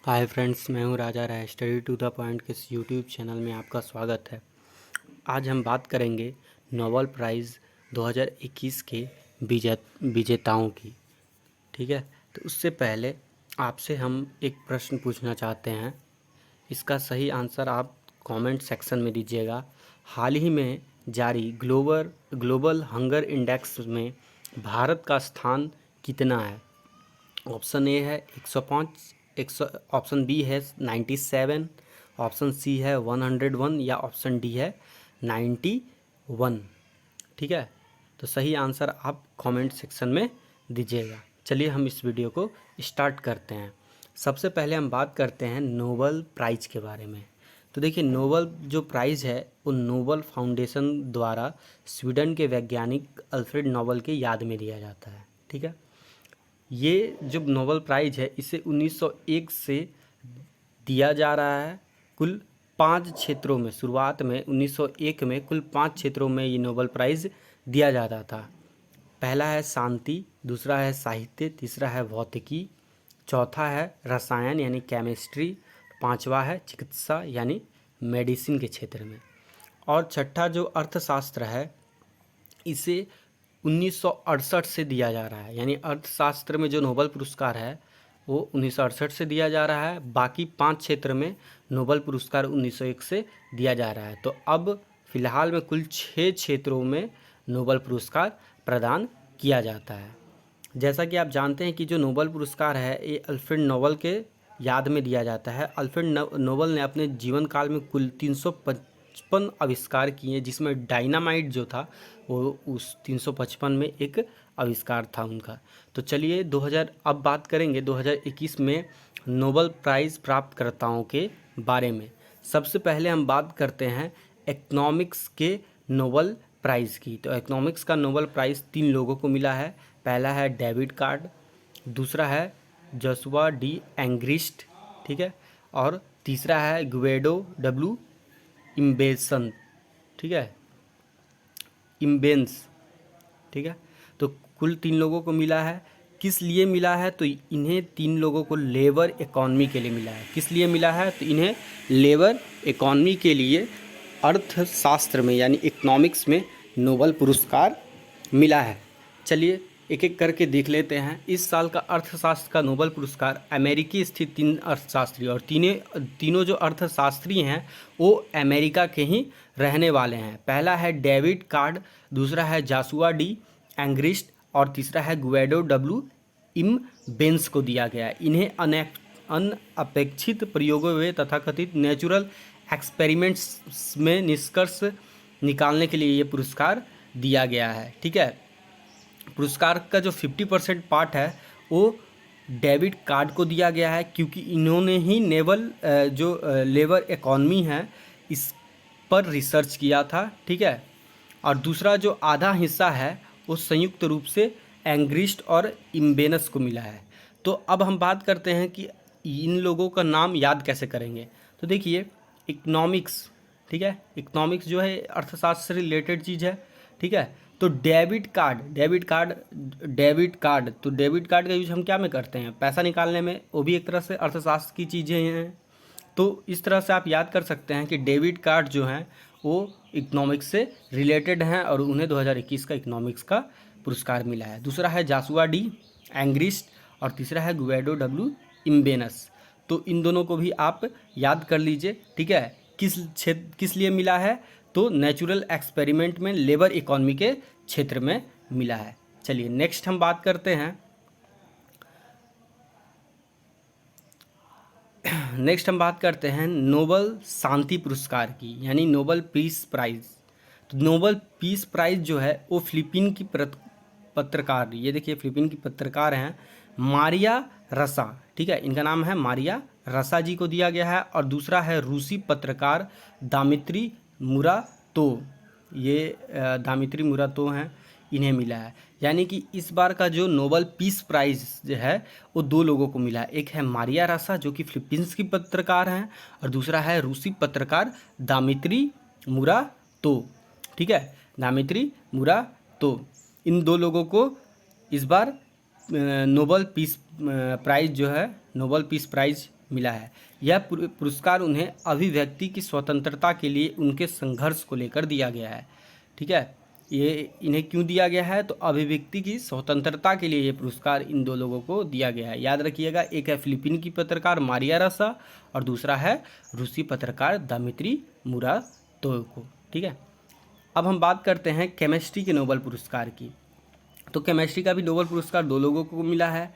Hi friends, मैं हूं राजा राय। Study to the point के इस यूट्यूब चैनल में आपका स्वागत है। आज हम बात करेंगे नोबेल प्राइज़ 2021 के विजेताओं की। ठीक है, तो उससे पहले आपसे हम एक प्रश्न पूछना चाहते हैं। इसका सही आंसर आप कमेंट सेक्शन में दीजिएगा। हाल ही में जारी ग्लोबल हंगर इंडेक्स में भारत का स्थान कितना है? ऑप्शन ए है 105, 100, ऑप्शन बी है 97, ऑप्शन सी है 101 या ऑप्शन डी है 91। ठीक है, तो सही आंसर आप कमेंट सेक्शन में दीजिएगा। चलिए हम इस वीडियो को स्टार्ट करते हैं। सबसे पहले हम बात करते हैं नोबेल प्राइज़ के बारे में। तो देखिए, नोबेल जो प्राइज़ है वो नोबेल फाउंडेशन द्वारा स्वीडन के वैज्ञानिक अल्फ्रेड नोबेल के याद में दिया जाता है। ठीक है, ये जो नोबेल प्राइज़ है इसे 1901 से दिया जा रहा है। कुल 5 क्षेत्रों में, शुरुआत में 1901 में कुल 5 क्षेत्रों में ये नोबेल प्राइज़ दिया जाता था। पहला है शांति, दूसरा है साहित्य, तीसरा है भौतिकी, चौथा है रसायन यानी केमिस्ट्री, पांचवा है चिकित्सा यानी मेडिसिन के क्षेत्र में, और छठा जो अर्थशास्त्र है इसे 1968 से दिया जा रहा है। यानी अर्थशास्त्र में जो नोबेल पुरस्कार है वो 1968 से दिया जा रहा है। बाकी 5 क्षेत्र में नोबेल पुरस्कार 1901 से दिया जा रहा है। तो अब फिलहाल में कुल 6 क्षेत्रों में नोबेल पुरस्कार प्रदान किया जाता है। जैसा कि आप जानते हैं कि जो नोबेल पुरस्कार है ये अल्फ्रेड नोबेल के याद में दिया जाता है। अल्फ्रेड नोबेल ने अपने जीवन काल में कुल 355 आविष्कार किए, जिसमें डायनामाइट जो था वो उस 355 में एक आविष्कार था उनका। तो चलिए अब बात करेंगे 2021 में नोबेल प्राइज़ प्राप्तकर्ताओं के बारे में। सबसे पहले हम बात करते हैं इकोनॉमिक्स के नोबेल प्राइज़ की। तो इकोनॉमिक्स का नोबेल प्राइज़ 3 लोगों को मिला है। पहला है डेविड कार्ड, दूसरा है जोशुआ डी एंग्रिस्ट, ठीक है, और तीसरा है गुएडो डब्ल्यू इम्बेसन, ठीक है, इम्बेंस, ठीक है। तो कुल 3 लोगों को मिला है। किस लिए मिला है? तो इन्हें 3 लोगों को लेबर इकॉनमी के लिए मिला है। किस लिए मिला है? तो इन्हें लेबर इकॉनमी के लिए अर्थशास्त्र में यानी इकोनॉमिक्स में नोबेल पुरस्कार मिला है। चलिए एक एक करके देख लेते हैं। इस साल का अर्थशास्त्र का नोबेल पुरस्कार अमेरिकी स्थित 3 अर्थशास्त्री, और तीनों जो अर्थशास्त्री हैं वो अमेरिका के ही रहने वाले हैं। पहला है डेविड कार्ड, दूसरा है जोशुआ डी एंग्रिस्ट और तीसरा है गुएडो डब्ल्यू इम्बेंस को दिया गया। इन्हें अनअपेक्षित प्रयोगों व तथाकथित नेचुरल एक्सपेरिमेंट्स में निष्कर्ष निकालने के लिए ये पुरस्कार दिया गया है। ठीक है, पुरस्कार का जो 50% पार्ट है वो डेविड कार्ड को दिया गया है, क्योंकि इन्होंने ही लेबर इकॉनमी है इस पर रिसर्च किया था। ठीक है, और दूसरा जो आधा हिस्सा है वो संयुक्त रूप से एंग्रिस्ट और इम्बेनस को मिला है। तो अब हम बात करते हैं कि इन लोगों का नाम याद कैसे करेंगे। तो देखिए, इकोनॉमिक्स, ठीक है, इकोनॉमिक्स जो है अर्थशास्त्र से रिलेटेड चीज़ है। ठीक है, तो डेबिट कार्ड का यूज हम क्या में करते हैं? पैसा निकालने में। वो भी एक तरह से अर्थशास्त्र की चीज़ें हैं। तो इस तरह से आप याद कर सकते हैं कि डेबिट कार्ड जो हैं वो इकोनॉमिक्स से रिलेटेड हैं और उन्हें 2021 का इकोनॉमिक्स का पुरस्कार मिला है। दूसरा है जोशुआ डी एंग्रिस्ट और तीसरा है गुएडो डब्ल्यू इम्बेनस। तो इन दोनों को भी आप याद कर लीजिए। ठीक है, किस लिए मिला है? तो नेचुरल एक्सपेरिमेंट में लेबर इकॉनमी के क्षेत्र में मिला है। चलिए नेक्स्ट हम बात करते हैं नोबेल शांति पुरस्कार की, यानी नोबेल पीस प्राइज़। तो नोबेल पीस प्राइज़ जो है वो फिलीपीन की पत्रकार, ये देखिए फिलीपीन की पत्रकार हैं मारिया रसा, ठीक है, इनका नाम है मारिया रसा जी को दिया गया है। और दूसरा है रूसी पत्रकार दामित्री मुरातो, ये दामित्री मुरातो हैं, इन्हें मिला है। यानी कि इस बार का जो नोबेल पीस प्राइज़ जो है वो 2 लोगों को मिला है। एक है मारिया रसा जो कि फिलीपींस की पत्रकार हैं, और दूसरा है रूसी पत्रकार दामित्री मुरातो। ठीक है, दामित्री मुरातो। इन 2 लोगों को इस बार नोबेल पीस प्राइज़ जो है, नोबेल पीस प्राइज़ मिला है। यह पुरस्कार उन्हें अभिव्यक्ति की स्वतंत्रता के लिए उनके संघर्ष को लेकर दिया गया है। ठीक है, ये इन्हें क्यों दिया गया है, तो अभिव्यक्ति की स्वतंत्रता के लिए ये पुरस्कार इन दो लोगों को दिया गया है। याद रखिएगा, एक है फिलीपीन की पत्रकार मारिया रसा और दूसरा है रूसी पत्रकार दमित्री मुरातोव। ठीक है, अब हम बात करते हैं केमिस्ट्री के नोबेल पुरस्कार की। तो केमिस्ट्री का भी नोबेल पुरस्कार दो लोगों को मिला है।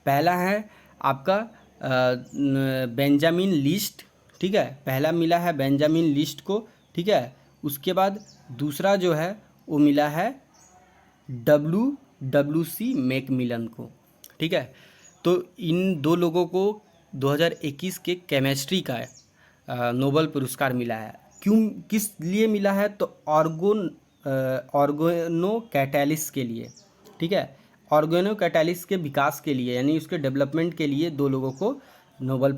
पहला है आपका बेंजामिन लिस्ट। ठीक है, पहला मिला है बेंजामिन लिस्ट को। ठीक है, उसके बाद दूसरा जो है वो मिला है WC मैकमिलन को। ठीक है, तो इन दो लोगों को 2021 के केमिस्ट्री का नोबेल पुरस्कार मिला है। क्यों, किस लिए मिला है, तो ऑर्गेनो कैटालिस्ट के लिए। ठीक है, ऑर्गेनो कैटालिस्ट के विकास के लिए, यानी उसके डेवलपमेंट के लिए दो लोगों को नोबेल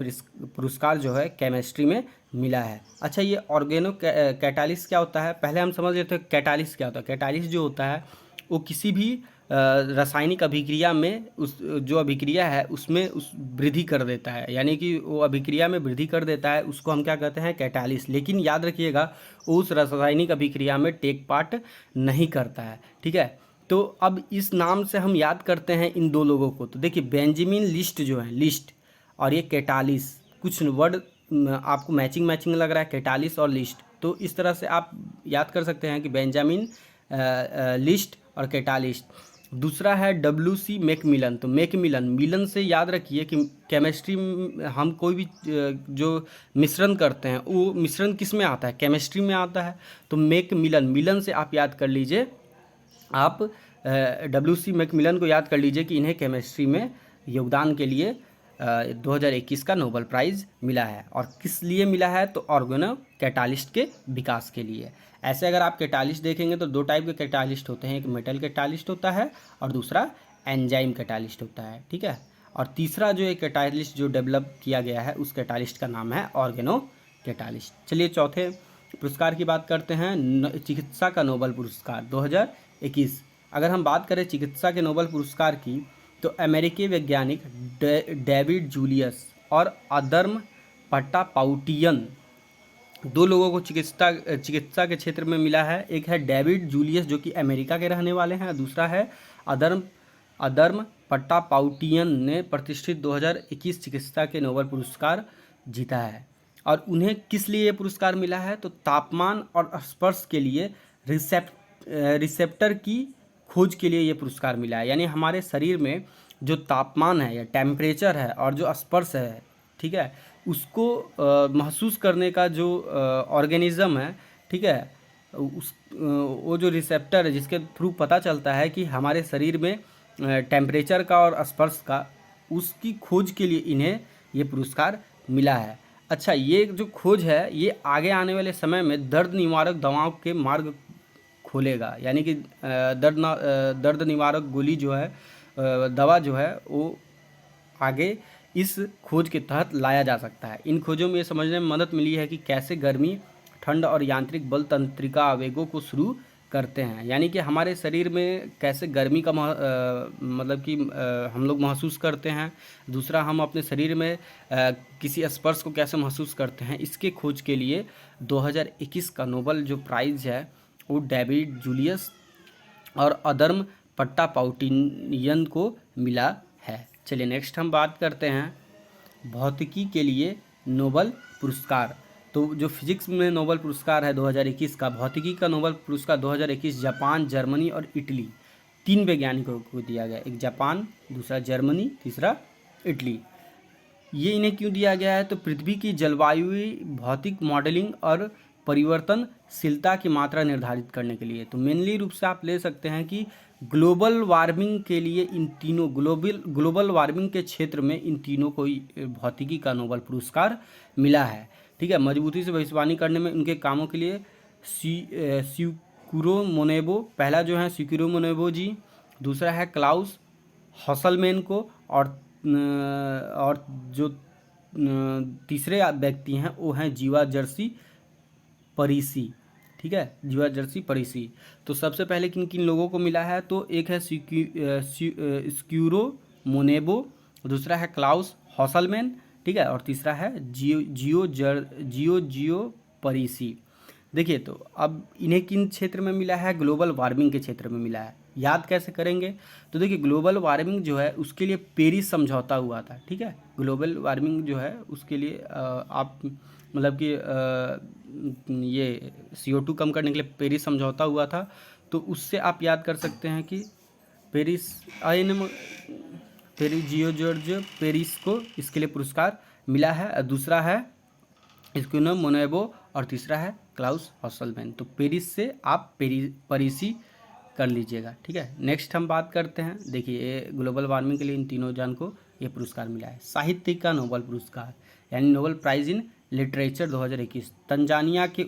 पुरस्कार जो है केमिस्ट्री में मिला है। अच्छा, ये ऑर्गेनो कैटालिस्ट क्या होता है, पहले हम समझ लेते हैं कैटालिस्ट क्या होता है। कैटालिस्ट जो होता है वो किसी भी रासायनिक अभिक्रिया में उस जो अभिक्रिया है उसमें उस वृद्धि कर देता है, यानी कि वो अभिक्रिया में वृद्धि कर देता है, उसको हम क्या कहते हैं, कैटालिस्ट। लेकिन याद रखिएगा, वो उस रासायनिक अभिक्रिया में टेक पार्ट नहीं करता है। ठीक है, तो अब इस नाम से हम याद करते हैं इन दो लोगों को। तो देखिए, बेंजामिन लिस्ट जो है, लिस्ट और ये कैटालिस्ट, कुछ वर्ड आपको मैचिंग लग रहा है, कैटालिस्ट और लिस्ट, तो इस तरह से आप याद कर सकते हैं कि बेंजामिन लिस्ट और कैटालिस्ट। दूसरा है WC मैकमिलन। तो मैकमिलन, मिलन से याद रखिए कि केमिस्ट्री में हम कोई भी जो मिश्रण करते हैं वो मिश्रण किस में आता है, केमिस्ट्री में आता है। तो मैकमिलन, मिलन से आप याद कर लीजिए, आप WC मैकमिलन को याद कर लीजिए कि इन्हें केमिस्ट्री में योगदान के लिए 2021 का नोबेल प्राइज़ मिला है। और किस लिए मिला है, तो ऑर्गेनो कैटालिस्ट के विकास के लिए। ऐसे अगर आप कैटालिस्ट देखेंगे तो दो टाइप के कैटालिस्ट होते हैं, एक मेटल कैटालिस्ट होता है और दूसरा एंजाइम कैटालिस्ट होता है। ठीक है, और तीसरा जो एक कैटालिस्ट जो डेवलप किया गया है उस कैटालिस्ट का नाम है ऑर्गेनो कैटालिस्ट। चलिए चौथे पुरस्कार की बात करते हैं, चिकित्सा का नोबेल पुरस्कार 2021। अगर हम बात करें चिकित्सा के नोबेल पुरस्कार की, तो अमेरिकी वैज्ञानिक डेविड जूलियस और अदर्म पट्टापाउटियन, दो लोगों को चिकित्सा के क्षेत्र में मिला है। एक है डेविड जूलियस जो कि अमेरिका के रहने वाले हैं, दूसरा है अदर्म पट्टापाउटियन ने प्रतिष्ठित 2021 चिकित्सा के नोबेल पुरस्कार जीता है। और उन्हें किस लिए ये पुरस्कार मिला है, तो तापमान और स्पर्श के लिए रिसेप्टर की खोज के लिए ये पुरस्कार मिला है। यानी हमारे शरीर में जो तापमान है या टेम्परेचर है और जो स्पर्श है, ठीक है, उसको महसूस करने का जो ऑर्गेनिज्म है, ठीक है, वो जो रिसेप्टर है जिसके थ्रू पता चलता है कि हमारे शरीर में टेम्परेचर का और स्पर्श का, उसकी खोज के लिए इन्हें ये पुरस्कार मिला है। अच्छा, ये जो खोज है ये आगे आने वाले समय में दर्द निवारक दवाओं के मार्ग खोलेगा। यानी कि दर्द निवारक गोली जो है, दवा जो है, वो आगे इस खोज के तहत लाया जा सकता है। इन खोजों में ये समझने में मदद मिली है कि कैसे गर्मी, ठंड और यांत्रिक बल तंत्रिका आवेगों को शुरू करते हैं। यानी कि हमारे शरीर में कैसे गर्मी का मतलब कि हम लोग महसूस करते हैं। दूसरा, हम अपने शरीर में किसी स्पर्श को कैसे महसूस करते हैं, इसके खोज के लिए 2021 का नोबेल जो प्राइज़ है वो डेविड जूलियस और अदर्म पट्टापाउटियन को मिला है। चलिए नेक्स्ट हम बात करते हैं भौतिकी के लिए नोबेल पुरस्कार। तो जो फिजिक्स में नोबेल पुरस्कार है 2021 का, भौतिकी का नोबेल पुरस्कार 2021 जापान, जर्मनी और इटली, 3 वैज्ञानिकों को दिया गया। एक जापान, दूसरा जर्मनी, तीसरा इटली। ये इन्हें क्यों दिया गया है, तो पृथ्वी की जलवायु भौतिक मॉडलिंग और परिवर्तनशीलता की मात्रा निर्धारित करने के लिए। तो मेनली रूप से आप ले सकते हैं कि ग्लोबल वार्मिंग के लिए इन तीनों, ग्लोबल वार्मिंग के क्षेत्र में इन तीनों को भौतिकी का नोबेल पुरस्कार मिला है। ठीक है, मजबूती से भविष्यवाणी करने में उनके कामों के लिए सिकुरो मोनेबो, पहला जो है सिकुरो मोनेबो जी, दूसरा है क्लाउस हॉसलमैन को, और जो तीसरे व्यक्ति हैं वो हैं जीवा जर्सी परीसी। ठीक है, जीवा जर्सी परीसी। तो सबसे पहले किन किन लोगों को मिला है, तो एक है सिक्यूरो मोनेबो, दूसरा है क्लाउस हॉसलमैन, ठीक है, और तीसरा है जियो परीसी। देखिए, तो अब इन्हें किन क्षेत्र में मिला है? ग्लोबल वार्मिंग के क्षेत्र में मिला है। याद कैसे करेंगे? तो देखिए, ग्लोबल वार्मिंग जो है उसके लिए पेरिस समझौता हुआ था, ठीक है। ग्लोबल वार्मिंग जो है उसके लिए आप मतलब कि ये CO2 कम करने के लिए पेरिस समझौता हुआ था। तो उससे आप याद कर सकते हैं कि पेरिस जॉर्ज पेरिस को इसके लिए पुरस्कार मिला है। दूसरा है स्क्यूनो मोनेबो और तीसरा है क्लाउस हॉसलमैन। तो पेरिस से आप परीसी कर लीजिएगा, ठीक है। नेक्स्ट हम बात करते हैं। देखिए, ये ग्लोबल वार्मिंग के लिए इन तीनों जन को ये पुरस्कार मिला है। साहित्य का नोबेल पुरस्कार यानी Nobel prize in literature 2021 Tanzania के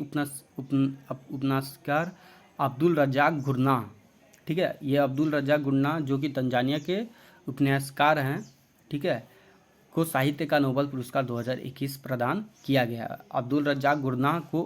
उपन्यासकार अब्दुल रज़ाक गुरनाह, ठीक है। ये अब्दुल रज़ाक गुरनाह जो कि तंजानिया के उपन्यासकार हैं, ठीक है, को साहित्य का नोबेल पुरस्कार 2021 प्रदान किया गया। अब्दुल रज़ाक गुरनाह को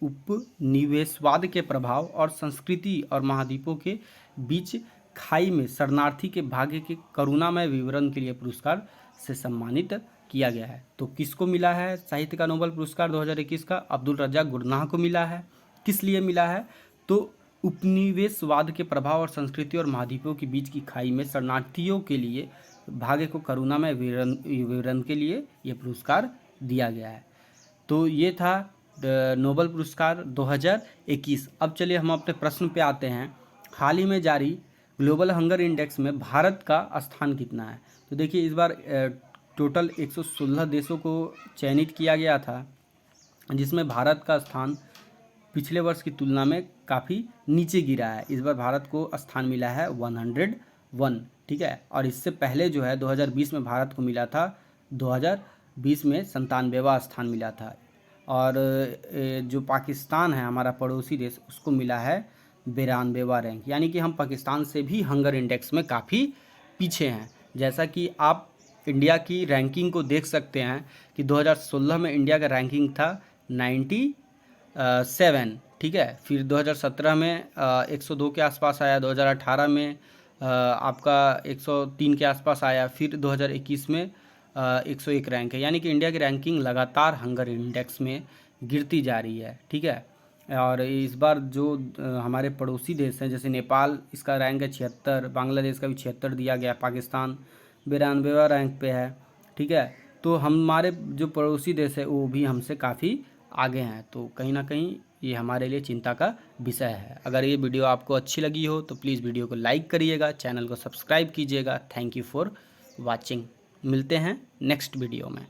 उपनिवेशवाद के प्रभाव और संस्कृति और महाद्वीपों के बीच खाई में शरणार्थी के भाग्य के करुणामय विवरण के लिए पुरस्कार से सम्मानित किया गया है। तो किसको मिला है साहित्य का नोबेल पुरस्कार 2021 का? अब्दुल रज़ाक गुरनाह को मिला है। किस लिए मिला है? तो उपनिवेशवाद के प्रभाव और संस्कृति और महाद्वीपों के बीच की खाई में शरणार्थियों के लिए भाग्य को करुणामय विवरण के लिए ये पुरस्कार दिया गया है। तो ये था नोबेल पुरस्कार 2021। अब चलिए हम अपने प्रश्न पे आते हैं। हाल ही में जारी ग्लोबल हंगर इंडेक्स में भारत का स्थान कितना है? तो देखिए, इस बार टोटल 116 देशों को चयनित किया गया था, जिसमें भारत का स्थान पिछले वर्ष की तुलना में काफ़ी नीचे गिरा है। इस बार भारत को स्थान मिला है 101, ठीक है। और इससे पहले जो है 2020 में भारत को मिला था 2020 में 97वां स्थान मिला था। और जो पाकिस्तान है हमारा पड़ोसी देश, उसको मिला है 92वां रैंक। यानी कि हम पाकिस्तान से भी हंगर इंडेक्स में काफ़ी पीछे हैं। जैसा कि आप इंडिया की रैंकिंग को देख सकते हैं कि 2016 में इंडिया का रैंकिंग था 97, ठीक है। फिर 2017 में 102 के आसपास आया, 2018 में आपका 103 के आसपास आया, फिर 2021 में 101 रैंक है। यानी कि इंडिया की रैंकिंग लगातार हंगर इंडेक्स में गिरती जा रही है, ठीक है। और इस बार जो हमारे पड़ोसी देश हैं, जैसे नेपाल, इसका रैंक है 76, बांग्लादेश का भी 76 दिया गया, पाकिस्तान 92वां रैंक पे है, ठीक है। तो हमारे जो पड़ोसी देश है वो भी हमसे काफ़ी आगे हैं। तो कहीं ना कहीं ये हमारे लिए चिंता का विषय है। अगर ये वीडियो आपको अच्छी लगी हो तो प्लीज़ वीडियो को लाइक करिएगा, चैनल को सब्सक्राइब कीजिएगा। Thank you for watching. मिलते हैं नेक्स्ट वीडियो में।